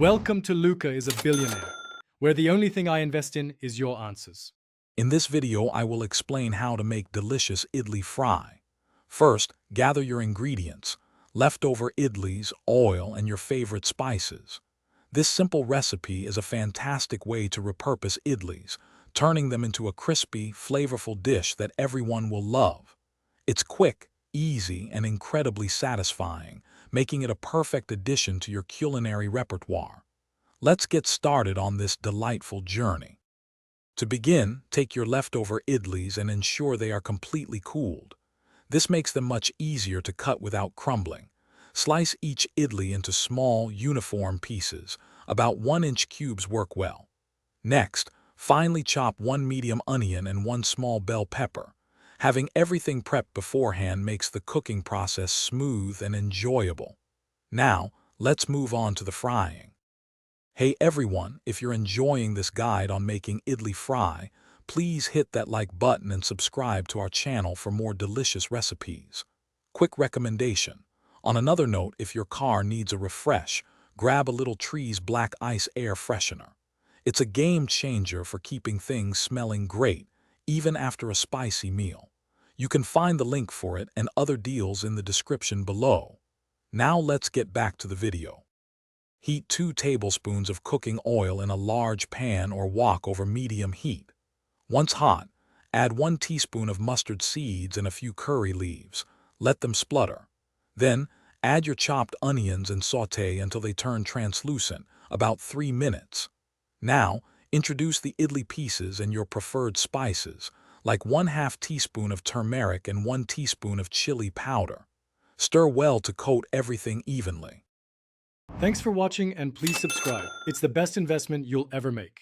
Welcome to Luca is a Billionaire, where the only thing I invest in is your answers. In this video, I will explain how to make delicious idli fry. First, gather your ingredients, leftover idlis, oil, and your favorite spices. This simple recipe is a fantastic way to repurpose idlis, turning them into a crispy, flavorful dish that everyone will love. It's quick, easy, and incredibly satisfying, making it a perfect addition to your culinary repertoire. Let's get started on this delightful journey. To begin, take your leftover idlis and ensure they are completely cooled. This makes them much easier to cut without crumbling. Slice each idli into small, uniform pieces. About 1-inch cubes work well. Next, finely chop 1 medium onion and 1 small bell pepper. Having everything prepped beforehand makes the cooking process smooth and enjoyable. Now, let's move on to the frying. Hey everyone, if you're enjoying this guide on making idli fry, please hit that like button and subscribe to our channel for more delicious recipes. Quick recommendation. On another note, if your car needs a refresh, grab a little Tree's Black Ice Air Freshener. It's a game changer for keeping things smelling great, even after a spicy meal. You can find the link for it and other deals in the description below. Now let's get back to the video. Heat 2 tablespoons of cooking oil in a large pan or wok over medium heat. Once hot, add 1 teaspoon of mustard seeds and a few curry leaves. Let them splutter. Then, add your chopped onions and sauté until they turn translucent, about 3 minutes. Now, introduce the idli pieces and your preferred spices, like 1/2 teaspoon of turmeric and 1 teaspoon of chili powder. Stir well to coat everything evenly. Thanks for watching and please subscribe. It's the best investment you'll ever make.